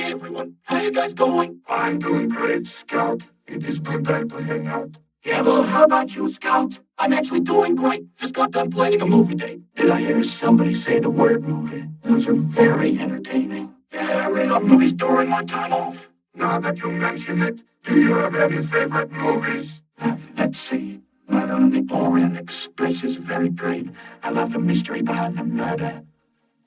Hey everyone, how you guys going? I'm doing great, Scout. It is good time to hang out. Yeah, well, how about you, Scout? I'm actually doing great. Just got done planning a movie date. Did I hear somebody say the word movie? Those are very entertaining. Yeah, I really love movies during my time off. Now that you mention it, do you have any favorite movies? Let's see. Murder on the Orient Express is very great. I love the mystery behind the murder.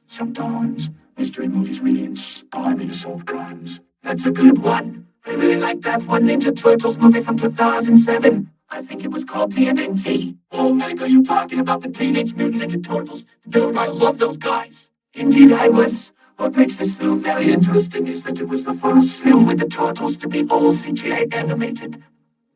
Sometimes mystery movies really inspire me to solve crimes. That's a good one. I really like that one Ninja Turtles movie from 2007. I think it was called TMNT. Oh, Meg, are you talking about the Teenage Mutant Ninja Turtles? Dude, I love those guys. Indeed, I was. What makes this film very interesting is that it was the first film with the Turtles to be all CGI animated.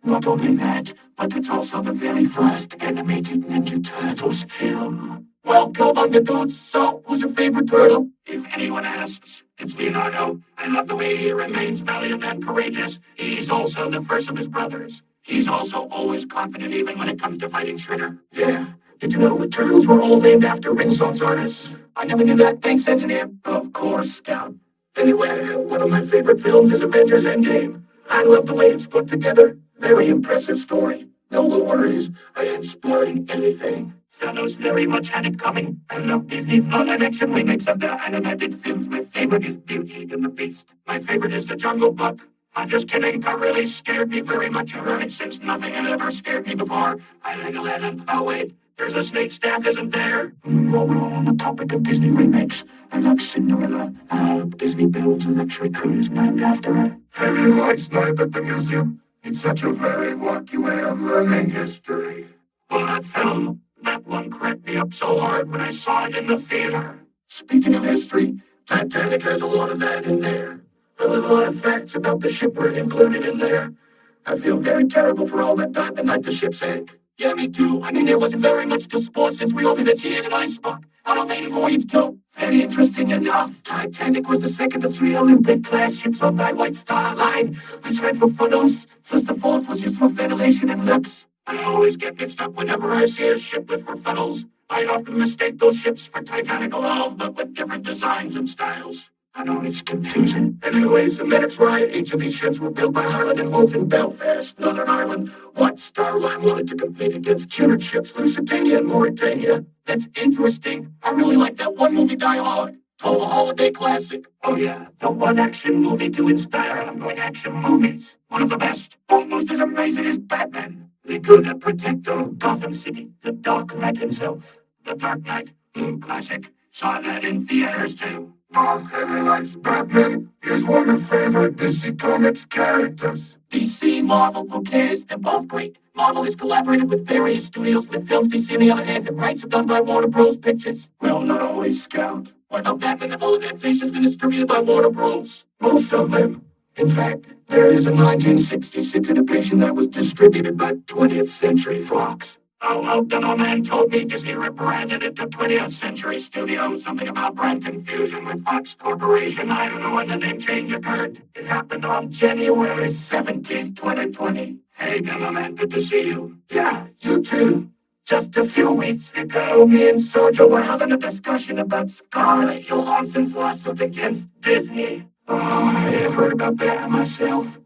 Not only that, but it's also the very first animated Ninja Turtles film. Well, come on, the dudes. So, who's your favorite turtle? If anyone asks, it's Leonardo. I love the way he remains valiant and courageous. He's also the first of his brothers. He's also always confident even when it comes to fighting Shredder. Yeah. Did you know the turtles were all named after Renaissance artists? I never knew that. Thanks, engineer. Of course, Scout. Anyway, one of my favorite films is Avengers Endgame. I love the way it's put together. Very impressive story. No worries. I ain't spoiling anything. Thanos very much had it coming. I love Disney's non-action remakes of their animated films. My favorite is Beauty and the Beast. My favorite is The Jungle Book. I'm just kidding. That really scared me very much. I've heard it since nothing had ever scared me before. I like Aladdin. Oh wait, there's a snake staff, isn't there? While we're on the topic of Disney remakes, I like Cinderella. Disney builds a luxury cruise named after her. Heavy lights night at the museum. It's such a very wacky way of learning history. Well, that one cracked me up so hard when I saw it in the theater. Speaking of history, Titanic has a lot of that in there. A lot of facts about the shipwreck included in there. I feel very terrible for all that died the night the ship sank. Yeah, me too. I mean, there wasn't very much to spoil since we only met you in an ice spot. Out on maiden voyage too. Very interesting enough. Titanic was the second of 3 Olympic-class ships on that White Star Line, which ran for funnels. Just the fourth was used for ventilation and looks. I always get mixed up whenever I see a ship with four funnels. I often mistake those ships for Titanic alone, but with different designs and styles. I know it's confusing. Anyways, the minutes right, each of these ships were built by Ireland and Wolf in Belfast, Northern Ireland. White Star Line wanted to compete against cured ships, Lusitania and Mauritania. That's interesting. I really like that one movie, Die Hard. Total holiday classic. Oh yeah, the one action movie to inspire ongoing action movies. One of the best, almost as amazing as Batman. The good protector of Gotham City, the Dark Knight himself. The Dark Knight, classic. Saw that in theaters too. Bob Heavy likes Batman. He's one of my favorite DC Comics characters. DC, Marvel, who cares? They're both great. Marvel has collaborated with various studios with films. DC, on the other hand, the rights are done by Warner Bros. Pictures. Well, not always, Scout. Why not Batman and all adaptations been distributed by Warner Bros.? Most of them. In fact, there is a 1966 adaptation that was distributed by 20th Century Fox. Oh, well, the man told me Disney rebranded it to 20th Century Studios. Something about brand confusion with Fox Corporation. I don't know when the name change occurred. It happened on January 17th, 2020. Hey, man, good to see you. Yeah, you too. Just a few weeks ago, me and Sergio were having a discussion about Scarlett Johansson's lawsuit against Disney. Oh, I have heard about that myself.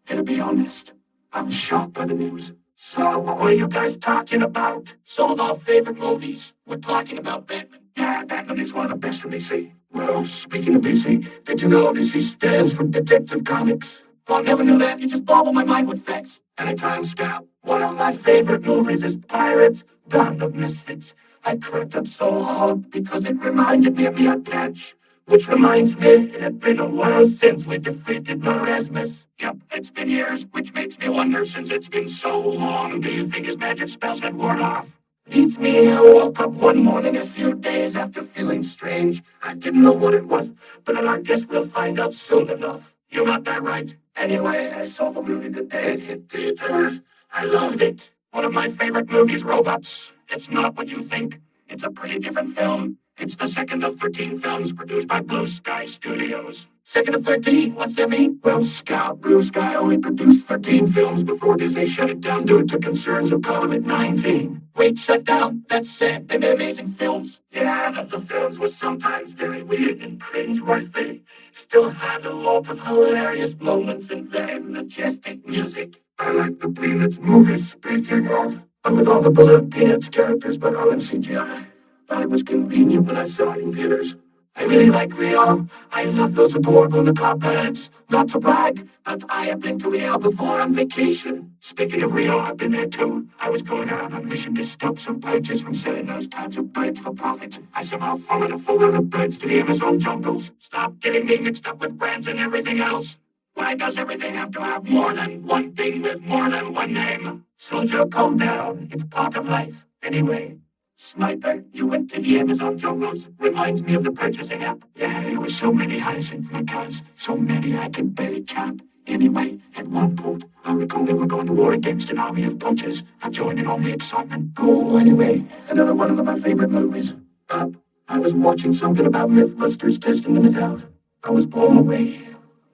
And to be honest, I was shocked by the news. So, what were you guys talking about? Some of our favorite movies. We're talking about Batman. Yeah, Batman is one of the best from DC. Well, speaking of DC, did you know DC stands for Detective Comics? Well, I never knew that. You just boggle my mind with facts. Anytime, Scout. One of my favorite movies is Pirates, Band of Misfits. I cracked up so hard because it reminded me of the Patch. Which reminds me, it had been a while since we defeated Erasmus. Yep, it's been years, which makes me wonder, since it's been so long, do you think his magic spells had worn off? Beats me, I woke up one morning a few days after feeling strange. I didn't know what it was, but I guess we'll find out soon enough. You got that right. Anyway, I saw the movie the day it hit theaters. I loved it. One of my favorite movies, Robots. It's not what you think. It's a pretty different film. It's the second of 13 films produced by Blue Sky Studios. Second of 13, what's that mean? Well, Scout Blue Sky only produced 13 films before Disney shut it down due to concerns of COVID-19. Wait, shut down? That's sad. They made amazing films. Yeah, but the films were sometimes very weird and cringe-worthy. Still had a lot of hilarious moments and very majestic music. I like the Peanuts movies, speaking of. And with all the beloved Peanuts characters, but all in CGI. Thought it was convenient when I saw it in theaters. I really like Rio. I love those adorable macabre birds. Not to brag, but I have been to Rio before on vacation. Speaking of Rio, I've been there too. I was going out on a mission to stop some poachers from selling those types of birds for profit. I somehow followed a full load of birds to the Amazon jungles. Stop getting me mixed up with brands and everything else. Why does everything have to have more than one thing with more than one name? Soldier, calm down. It's part of life. Anyway. Sniper, you went to the Amazon jungles. Reminds me of the purchasing app. Yeah, there were so many hyacinth macaws. So many I could barely count. Anyway, at one point, I recall they were going to war against an army of poachers. I joined in on the excitement. Cool, anyway, another one of my favorite movies. I was watching something about Mythbusters testing the myth out. I was blown away.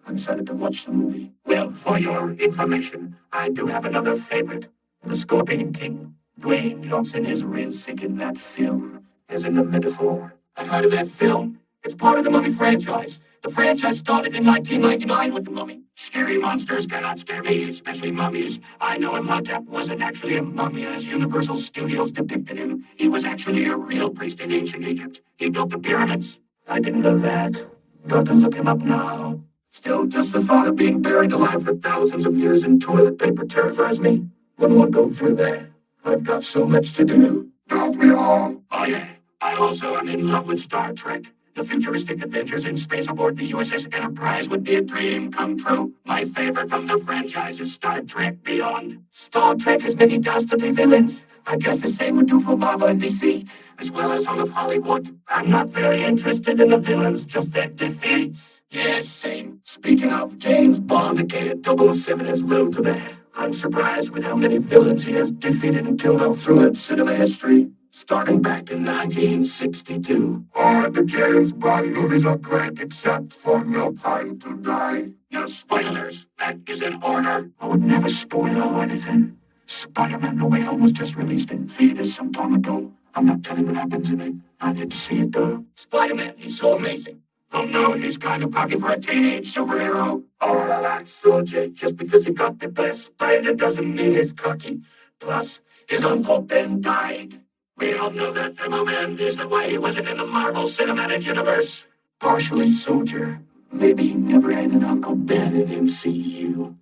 I decided to watch the movie. Well, for your information, I do have another favorite. The Scorpion King. Dwayne Johnson is real sick in that film, as in the metaphor. I've heard of that film. It's part of the Mummy franchise. The franchise started in 1999 with the Mummy. Scary monsters cannot scare me, especially mummies. I know Imhotep wasn't actually a mummy as Universal Studios depicted him. He was actually a real priest in ancient Egypt. He built the pyramids. I didn't know that. Got to look him up now. Still, just the thought of being buried alive for thousands of years in toilet paper terrifies me. Wouldn't want to go through that. I've got so much to do. Don't we all? Oh yeah. I also am in love with Star Trek. The futuristic adventures in space aboard the USS Enterprise would be a dream come true. My favorite from the franchise is Star Trek Beyond. Star Trek has many dastardly villains. I guess the same would do for Marvel and DC, as well as all of Hollywood. I'm not very interested in the villains, just their defeats. Yes, same. Speaking of, James Bond, aka 007, has low to that. I'm surprised with how many villains he has defeated and killed all throughout cinema history, starting back in 1962. All the James Bond movies are great except for No Time to Die. No spoilers. That is in order. I would never spoil anything. Spider-Man No Way Home was just released in theaters some time ago. I'm not telling what happens in it. I did see it though. Spider-Man is so amazing. Oh no, he's kind of cocky for a teenage superhero. Oh, relax, Soldier. Just because he got the best spider doesn't mean he's cocky. Plus, his Uncle Ben died. We all know that M.O.Man is the why he wasn't in the Marvel Cinematic Universe. Partially, Soldier. Maybe he never had an Uncle Ben in MCU.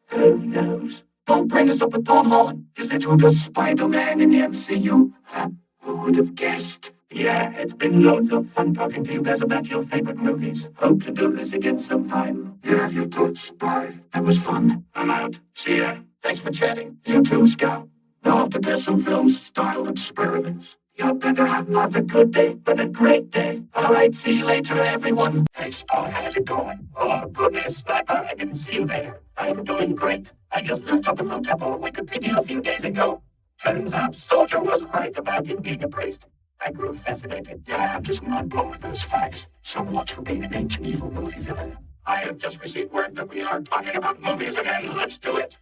Who knows? Don't bring us up with Tom Holland. Is that who does Spider-Man in the MCU? Who would have guessed? Yeah, it's been loads of fun talking to you guys about your favorite movies. Hope to do this again sometime. Yeah, you too, Spy. That was fun. I'm out. See ya. Thanks for chatting. You too, Scout. Now off to test some film-style experiments. You better have not a good day, but a great day. All right, see you later, everyone. Hey, Spy, how's it going? Oh, goodness, Sniper, I didn't see you there. I'm doing great. I just looked up on Wikipedia a few days ago. Turns out Soldier was right about him being a priest. I grew fascinated. Yeah, I'm just mind blown with those facts. So much for being an ancient evil movie villain. I have just received word that we are talking about movies again. Let's do it.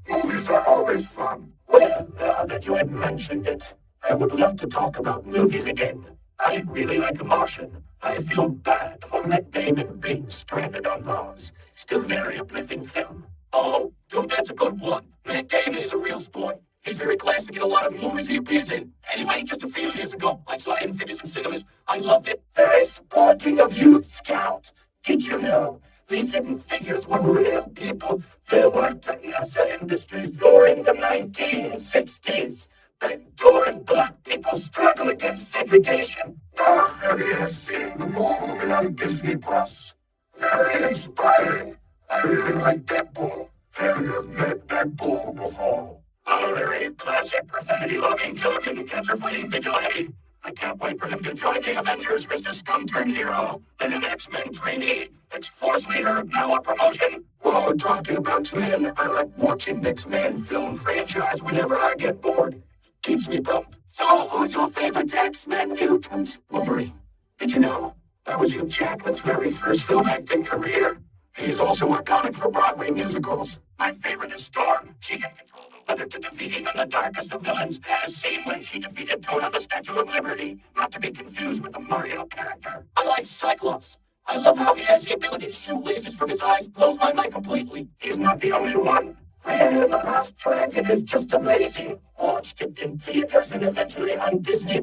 Movies are always fun. Well, now that you had mentioned it, I would love to talk about movies again. I really like The Martian. I feel bad for Matt Damon being stranded on Mars. Still very uplifting film. Oh, dude, that's a good one. Matt Damon is a real sport. He's very classic in a lot of movies he appears in. Anyway, just a few years ago, I saw Amphibious in cinemas. I loved it. Very sporting of you, Scout. Did you know these hidden figures were real people? They worked at NASA Industries during the 1960s. They endured black people struggle against segregation. Have you seen the movie on Disney Plus? Very inspiring. I really like Deadpool. Have you met Deadpool before? A very classic profanity-loving killer-mutant cancer-fighting vigilante. I can't wait for him to join the Avengers as a scum-turned hero, then an X-Men trainee, ex-Force leader, now a promotion. While we're talking about X-Men, I like watching the X-Men film franchise whenever I get bored. Keeps me pumped. So, who's your favorite X-Men mutant? Wolverine. Did you know? That was Hugh Jackman's very first film acting career. He is also iconic for Broadway musicals. My favorite is Storm. She can control the weather to defeat even the darkest of villains, as seen when she defeated Toad on the Statue of Liberty, not to be confused with the Mario character. I like Cyclops. I love how he has the ability to shoot lasers from his eyes, blows my mind completely. He's not the only one. Man, The Last Dragon is just amazing. Watched it in theaters and eventually on Disney+.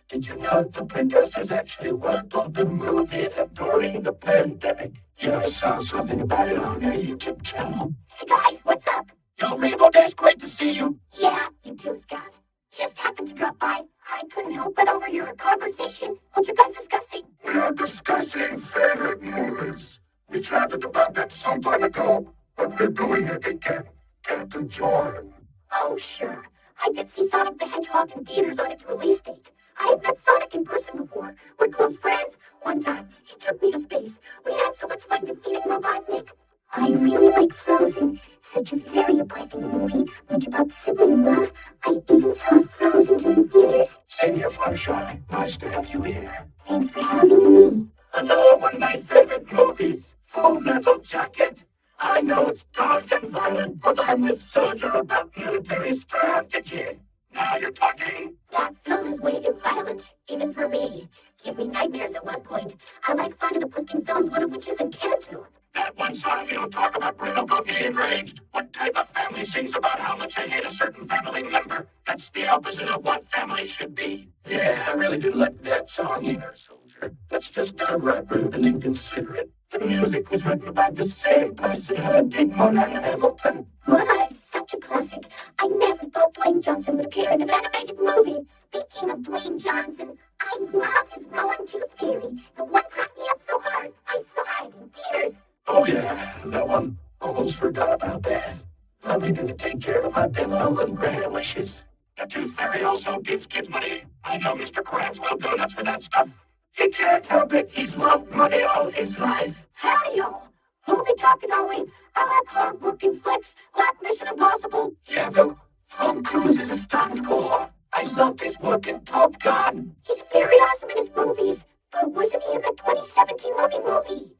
Did you know the producers actually worked on the movie during the pandemic? Yeah, I saw something about it on their YouTube channel. Hey guys, what's up? Yo, Rainbow Dash, great to see you. Yeah, you too, Scott. Just happened to drop by. I couldn't help but overhear a conversation. What you guys discussing? We are discussing favorite movies. We chatted about that some time ago, but we're doing it again. Care to join? Oh, sure. I did see Sonic the Hedgehog in theaters on its release date. I have met Sonic in person before. We're close friends. One time, he took me to space. We had so much fun defeating Robotnik. I really like Frozen. Such a very uplifting movie. Much about sibling love. I even saw Frozen 2 in theaters. Same here, Fluttershy. Nice to have you here. Thanks for having me. Another one of my favorite movies, Full Metal Jacket. I know it's dark and violent, but I'm with Soldier about military strategy. Now you're talking. That film is way too violent, even for me. Give me nightmares at one point. I like fun and uplifting films, one of which is Encanto. That one song you don't talk about Bruno got me enraged. What type of family sings about how much I hate a certain family member? That's the opposite of what family should be. Yeah, I really didn't like that song either, Soldier. That's just downright rude and inconsiderate. The music was written by the same person who did Mona and Hamilton. Mona is such a classic. I never thought Dwayne Johnson would appear in an animated movie. Speaking of Dwayne Johnson, I love his Rolling Tooth Theory. The one cracked me up so hard, I saw it in theaters. Oh yeah, that one. Almost forgot about that. Probably gonna take care of my demo and grand wishes. The Tooth Fairy also gives kids money. I know Mr. Krabs will go nuts for that stuff. He can't help it. He's loved money all his life. Howdy, y'all. Only talking, are we? I like hard-working flicks, like Mission Impossible. Yeah, though. Tom Cruise is a stunt core. I loved his work in Top Gun. He's very awesome in his movies. But wasn't he in the 2017 Mummy movie?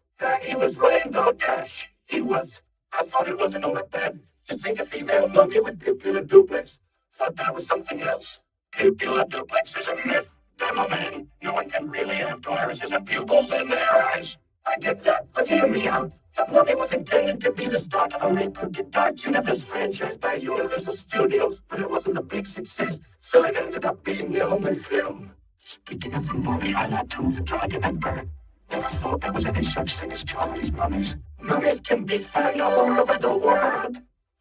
He was Rainbow Dash. He was. I thought it wasn't all that bad. To think a female mummy with pupilla duplex. Thought that was something else. Pupilla duplex is a myth. Demo man. No one can really have irises and pupils in their eyes. I get that, but hear me out. The Mummy was intended to be the start of a rebooted Dark Universe franchise by Universal Studios, but it wasn't a big success, so it ended up being the only film. Speaking of the Mummy, I like Tomb of the Dragon Emperor. Never thought there was any such thing as Chinese mummies. Mummies can be found all over the world.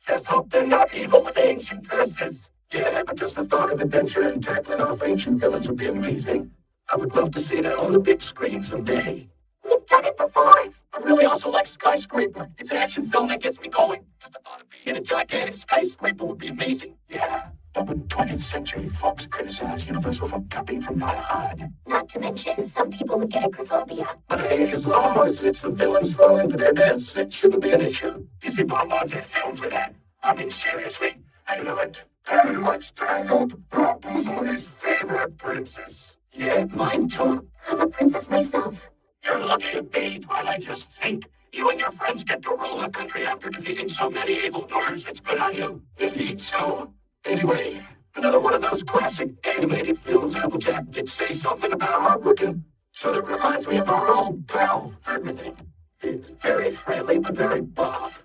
Let's hope they're not evil with ancient curses. Yeah, but just the thought of adventure and tackling off ancient villains would be amazing. I would love to see that on the big screen someday. We've done it before. I really also like Skyscraper. It's an action film that gets me going. Just the thought of being in a gigantic skyscraper would be amazing. Yeah, but would 20th Century Fox criticize Universal for copying from Die Hard? Not to mention, some people would get acrophobia. But hey, as long as it's the villains fall into their deaths, it shouldn't be an issue. Disney bombards their films with that. I mean, seriously, I love it. Very much tangled. Rapunzel's his favorite princess. Yeah, mine too. I'm a princess myself. You're lucky to be, while I just think. You and your friends get to rule a country after defeating so many evildoers. It's good on you. Indeed so. Anyway, another one of those classic animated films Applejack did say something about heartbroken. So that reminds me of our old pal, Ferdinand. He's very friendly, but very buff.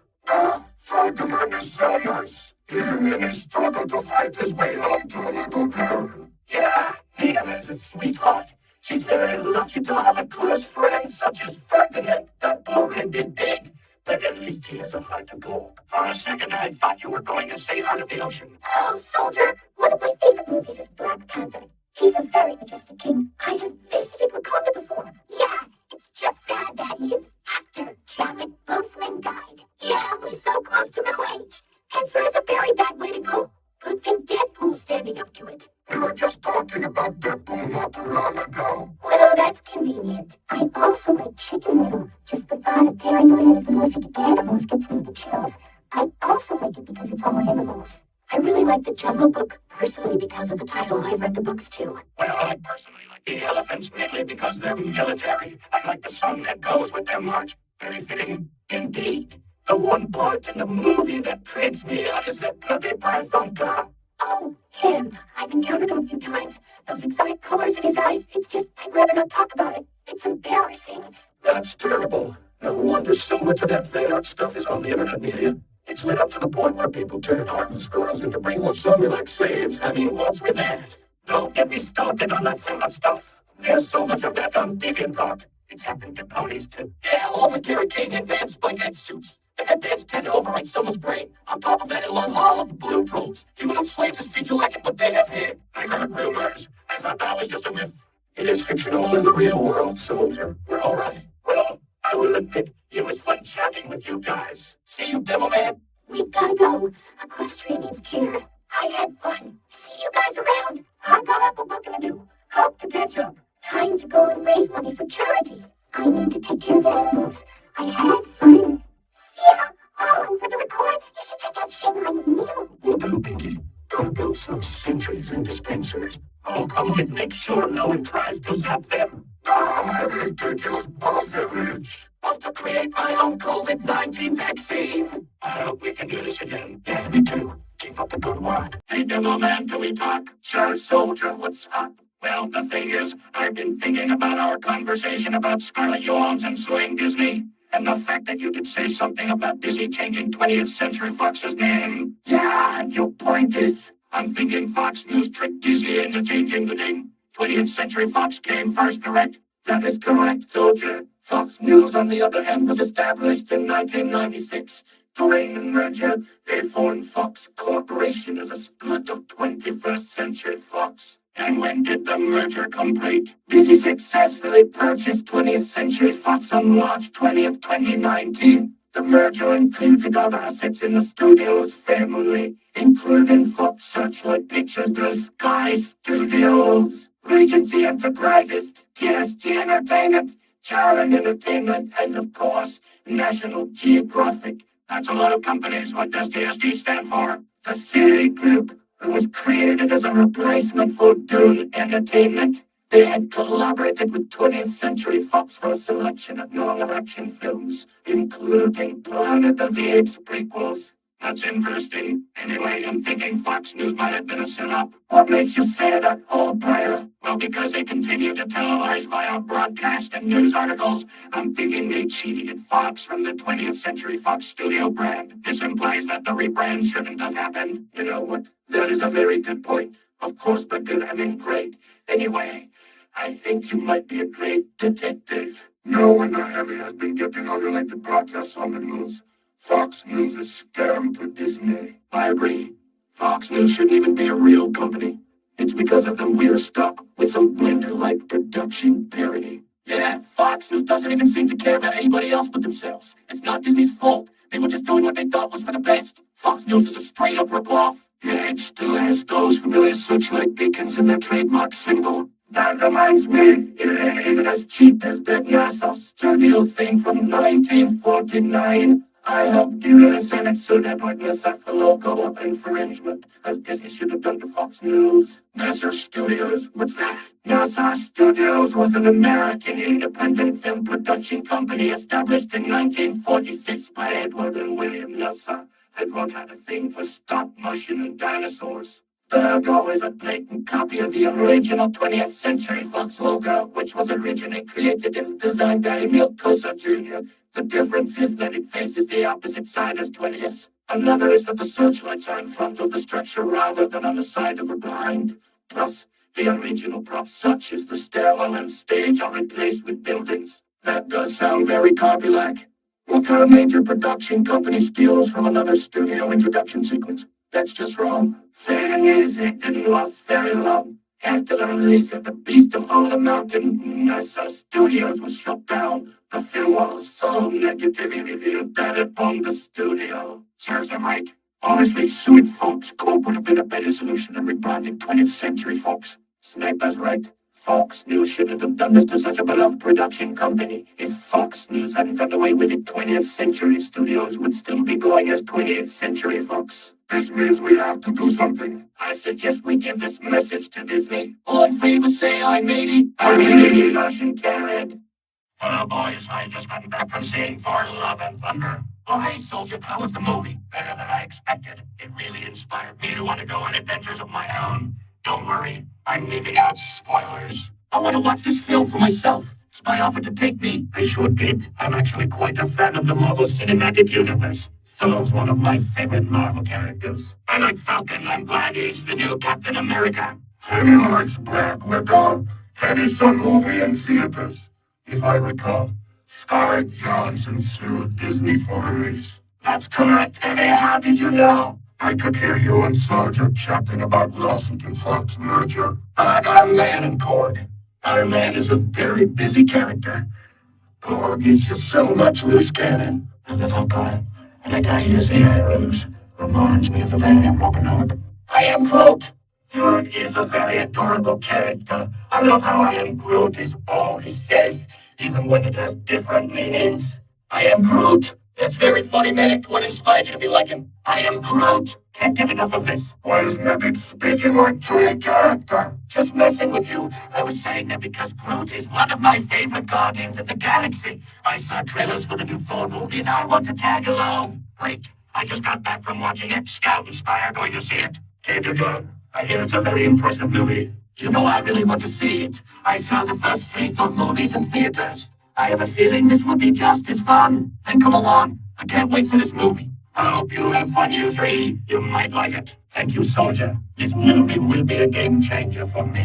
Ferdinand is so nice. Even in his struggle to fight his way home to a little girl. Yeah, Nina is a sweetheart. She's very lucky to have a close friend such as Ferdinand. That poor man did big, but at least he has a heart of gold. For a second, I thought you were going to say Heart of the Ocean. Oh, Soldier, one of my favorite movies is Black Panther. He's a very majestic king. I have visited Wakanda before. Yeah, it's just sad that his actor, Chadwick Boseman, died. Yeah, we're so close to middle age. Cancer is a very bad way to go. Good thing Deadpool's standing up to it. We were just talking about Deadpool not too long ago. Well, that's convenient. I also like Chicken Little. Just the thought of paranoid anthropomorphic animals gets me the chills. I also like it because it's all animals. I really like the Jungle Book, personally because of the title. I've read the books too. Well, I personally like the elephants mainly because they're military. I like the song that goes with their march. Very fitting indeed. The one part in the movie that creeps me out is that bloody python guy. Oh, him. I've encountered him a few times. Those exotic colors in his eyes, it's just, I'd rather not talk about it. It's embarrassing. That's terrible. No wonder so much of that fan art stuff is on the internet media. It's led up to the point where people turn harmless girls into brainwashed zombie like slaves. I mean, what's with that? Don't get me started on that fan art stuff. There's so much of that on DeviantArt. It's happened to ponies too. Yeah, all the Gary King advanced spike-head suits. The headbands tend to overwrite someone's brain. On top of that, it love all of the blue trolls. Even though slaves is feature like it, but they have hair. I heard rumors. I thought that was just a myth. It is fictional in the real world, so we're all right. Well, I will admit, it was fun chatting with you guys. See you, Demo Man. We've gotta go. Equestria needs care. I had fun. See you guys around. I got a book to do. Hope to catch up. Time to go and raise money for charity. I need to take care of animals. I had fun. See ya. Oh, and for the record, you should check out Shanghai New. We'll do, Pinky. Go build some sentries and dispensers. I'll come with, make sure no one tries to zap them. I need to use both beverage. Off to create my own COVID-19 vaccine. I hope we can do this again. Yeah, me too. Keep up the good work. Hey, Demo Man, can we talk? Sure, soldier, what's up? Well, the thing is, I've been thinking about our conversation about Scarlet Yawns and suing Disney. And the fact that you did say something about Disney changing 20th Century Fox's name. Yeah, and your point is, I'm thinking Fox News tricked Disney into changing the name. 20th Century Fox came first, correct? That is correct, soldier. Fox News, on the other hand, was established in 1996. During the merger, they formed Fox Corporation as a split of 21st Century Fox. And when did the merger complete? Disney successfully purchased 20th Century Fox on March 20th, 2019. The merger included other assets in the studio's family, including Fox Searchlight Pictures, the Sky Studios, Regency Enterprises, TSG Entertainment, Charon Entertainment, and of course, National Geographic. That's a lot of companies. What does TSG stand for? The City Group. It was created as a replacement for Dune Entertainment. They had collaborated with 20th Century Fox for a selection of non-action films, including Planet of the Apes prequels. That's interesting. Anyway, I'm thinking Fox News might have been a setup. What makes you say that, old player? Well, because they continue to televise via broadcast and news articles, I'm thinking they cheated Fox from the 20th Century Fox Studio brand. This implies that the rebrand shouldn't have happened. You know what? That is a very good point. Of course, but good, I mean great. Anyway, I think you might be a great detective. No one in the heavy has been getting unrelated broadcasts on the news. Fox News is scam to Disney. I agree. Fox News shouldn't even be a real company. It's because of them we're stuck with some Blender-like production parody. Yeah, Fox News doesn't even seem to care about anybody else but themselves. It's not Disney's fault. They were just doing what they thought was for the best. Fox News is a straight-up ripoff. Yeah, it still has those familiar searchlight beacons in their trademark symbol. That reminds me, it ain't even as cheap as that NASA studio thing from 1949. I helped do this and it so that would mess up the logo of infringement, as Disney should have done to Fox News. NASA Studios? What's that? NASA Studios was an American independent film production company established in 1946 by Edward and William NASA. Edward had a thing for stop motion and dinosaurs. The logo is a blatant copy of the original 20th Century Fox logo, which was originally created and designed by Emil Cosa Jr. The difference is that it faces the opposite side as 20th. Another is that the searchlights are in front of the structure rather than on the side or behind. Plus, the original props such as the stairwell and stage are replaced with buildings. That does sound very copy-like. What kind of major production company steals from another studio introduction sequence? That's just wrong. Thing is, it didn't last very long. After the release of The Beast of Holy Mountain, NASA Studios was shut down. The film was so negatively reviewed that it bombed the studio. Serves them right. Honestly, suing Fox Corp would have been a better solution than rebranding 20th Century Fox. Sniper's right. Fox News shouldn't have done this to such a beloved production company. If Fox News hadn't gotten away with it, 20th Century Studios would still be going as 20th Century Fox. This means we have to do something. I suggest we give this message to Disney. All in favor say I made it. I made it, Russian carrot. Hello, boys. I just gotten back from seeing Thor: Love and Thunder. Oh, hey, Soldier, how was the movie? Better than I expected. It really inspired me to want to go on adventures of my own. Don't worry, I'm leaving out spoilers. I want to watch this film for myself. Spy offered to take me. I sure did. I'm actually quite a fan of the Marvel Cinematic Universe. Thor's one of my favorite Marvel characters. I like Falcon. I'm glad he's the new Captain America. Heavy likes Black Widow. Heavy's a movie in theaters. If I recall, Scarlett Johansson sued Disney for release. That's correct, Eddie. How did you know? I could hear you and Soldier chatting about lawsuit and Fox merger. I got a man in Korg. Our man is a very busy character. Korg is just so much loose cannon. And the guy hears the arrows. Reminds me of the Van Rockenob. I am Groot. Groot is a very adorable character. I love how I am Groot is all he says, even when it has different meanings. I am Groot. That's very funny, Medic. What inspired you to be like him? I am Groot. Can't get enough of this. Why is Medic speaking like Trey character? Just messing with you. I was saying that because Groot is one of my favorite Guardians of the Galaxy. I saw trailers for the new Thor movie and I want to tag along. Wait, I just got back from watching it. Scout and Spy are going to see it. Can't you go? I hear it's a very impressive movie. You know, I really want to see it. I saw the first 3 Thor movies in theaters. I have a feeling this would be just as fun. Then come along. I can't wait for this movie. I hope you have fun, you 3. You might like it. Thank you, Soldier. This movie will be a game changer for me.